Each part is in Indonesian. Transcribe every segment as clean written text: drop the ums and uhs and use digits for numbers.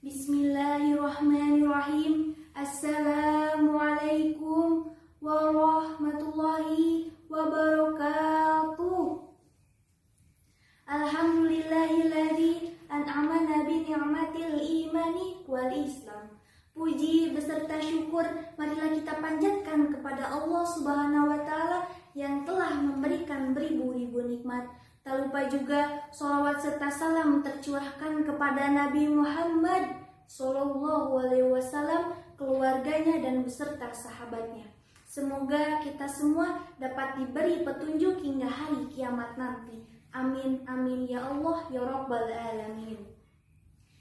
Bismillahirrahmanirrahim. Assalamualaikum warahmatullahi wabarakatuh. Alhamdulillahilladzi an'amana bi ni'matil imani wal islam. Puji beserta syukur marilah kita panjatkan kepada Allah Subhanahu wa taala yang telah memberikan beribu-ribu nikmat. Tak lupa juga sholawat serta salam tercurahkan kepada Nabi Muhammad Sallallahu Alaihi Wasallam, keluarganya dan beserta sahabatnya. Semoga kita semua dapat diberi petunjuk hingga hari kiamat nanti. Amin, amin ya Allah ya Rabbal Alamin.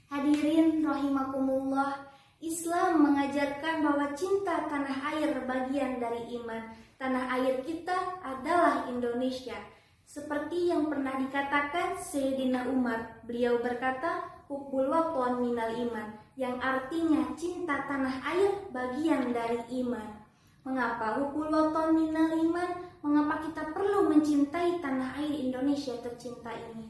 Hadirin rahimakumullah, Islam mengajarkan bahwa cinta tanah air bagian dari iman. Tanah air kita adalah Indonesia. Seperti yang pernah dikatakan Sayyidina Umar, beliau berkata, "Hubbul waton minal iman," yang artinya cinta tanah air bagian dari iman. Mengapa hubbul waton minal iman? Mengapa kita perlu mencintai tanah air Indonesia tercinta ini?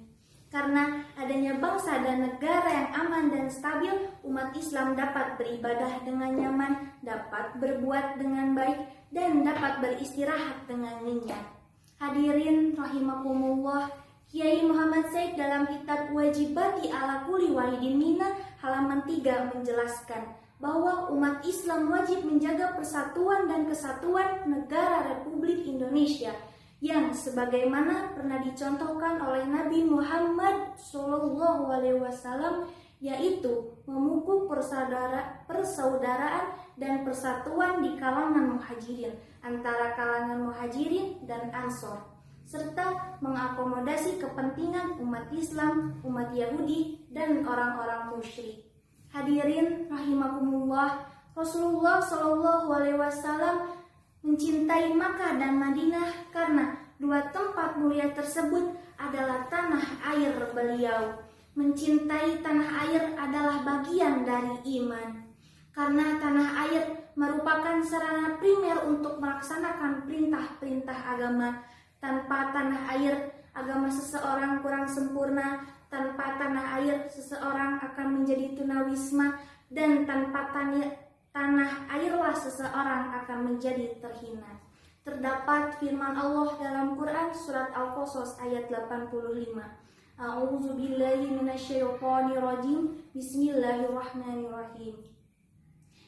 Karena adanya bangsa dan negara yang aman dan stabil, umat Islam dapat beribadah dengan nyaman, dapat berbuat dengan baik, dan dapat beristirahat dengan nyenyak. Hadirin rahimakumullah, Kiai Muhammad Said dalam kitab Wajibati ala Kulli Wahidin Minna halaman 3 menjelaskan bahwa umat Islam wajib menjaga persatuan dan kesatuan negara Republik Indonesia yang sebagaimana pernah dicontohkan oleh Nabi Muhammad SAW, yaitu memupuk persaudaraan dan persatuan di kalangan muhajirin, antara kalangan muhajirin dan ansor, serta mengakomodasi kepentingan umat Islam, umat Yahudi, dan orang-orang musyrik. Hadirin rahimakumullah, Rasulullah SAW mencintai Makkah dan Madinah karena dua tempat mulia tersebut adalah tanah air beliau. Mencintai tanah air adalah bagian dari iman, karena tanah air merupakan sarana primer untuk melaksanakan perintah-perintah agama. Tanpa tanah air, agama seseorang kurang sempurna. Tanpa tanah air, seseorang akan menjadi tunawisma. Dan tanpa tanah airlah seseorang akan menjadi terhina. Terdapat firman Allah dalam Quran surat Al-Qasas ayat 85. A'udzu billahi minasyaitonir rajim. Bismillahirrahmanirrahim.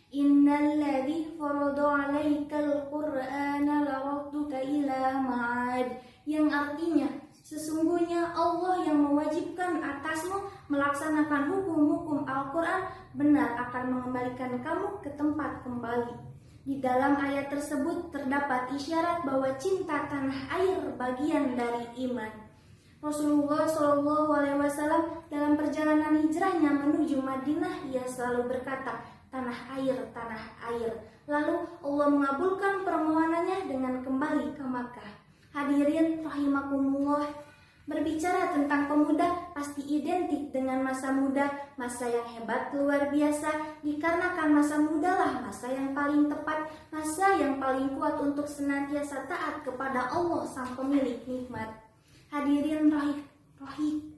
Innal ladzi farada 'alaikal qur'ana laradduka ila ma'ad, yang artinya sesungguhnya Allah yang mewajibkan atasmu melaksanakan hukum-hukum Al-Qur'an benar akan mengembalikan kamu ke tempat kembali. Di dalam ayat tersebut terdapat isyarat bahwa cinta tanah air bagian dari iman. Rasulullah SAW dalam perjalanan hijrahnya menuju Madinah, ia selalu berkata, tanah air, tanah air. Lalu Allah mengabulkan permohonannya dengan kembali ke Makkah. Hadirin rahimakumullah, berbicara tentang pemuda pasti identik dengan masa muda, masa yang hebat luar biasa, dikarenakan masa mudalah masa yang paling tepat, masa yang paling kuat untuk senantiasa taat kepada Allah sang pemilik nikmat. Hadirin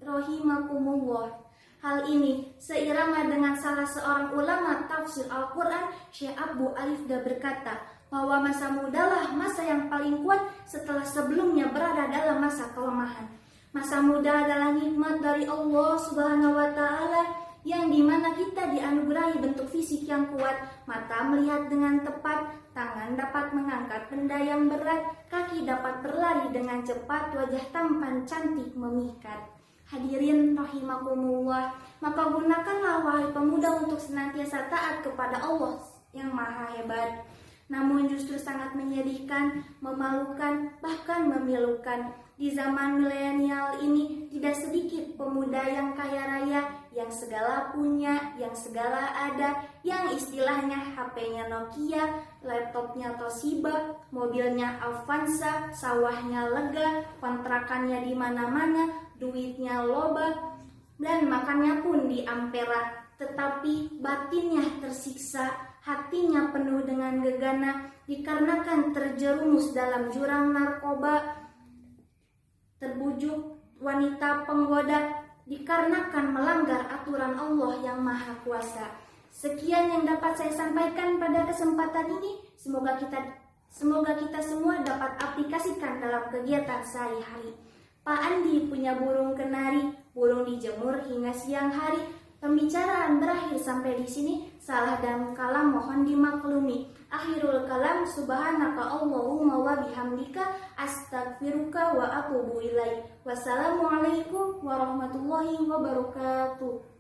rahimakumullah, hal ini seirama dengan salah seorang ulama tafsir Al-Quran, Syekh Abu Alifda berkata bahwa masa mudalah masa yang paling kuat setelah sebelumnya berada dalam masa kelemahan. Masa muda adalah nikmat dari Allah Subhanahu wa Ta'ala, yang dimana kita dianugerahi bentuk fisik yang kuat, mata melihat dengan tepat, tangan dapat mengangkat benda yang berat, kaki dapat berlari dengan cepat, wajah tampan cantik memikat. Hadirin rahimakumullah, maka gunakanlah wahai pemuda untuk senantiasa taat kepada Allah yang maha hebat. Namun justru sangat menyedihkan, memalukan, bahkan memilukan. Di zaman milenial ini tidak sedikit pemuda yang kaya raya, yang segala punya, yang segala ada, yang istilahnya HP-nya Nokia, laptopnya Toshiba, mobilnya Avanza, sawahnya lega, kontrakannya di mana-mana, duitnya loba, dan makannya pun di Ampera. Tetapi batinnya tersiksa, hatinya penuh dengan gegana, dikarenakan terjerumus dalam jurang narkoba, terbujuk wanita penggoda, dikarenakan melanggar aturan firman Allah yang Maha Kuasa. Sekian yang dapat saya sampaikan pada kesempatan ini. Semoga kita semua dapat aplikasikan dalam kegiatan sehari-hari. Pak Andi punya burung kenari, burung dijemur hingga siang hari. Pembicaraan berakhir sampai di sini. Salah dan kalam mohon dimaklumi. Akhirul kalam, subhanaka Allahumma wa bihamdika, astaghfiruka wa atubu ilaik. Wassalamualaikum warahmatullahi wabarakatuh.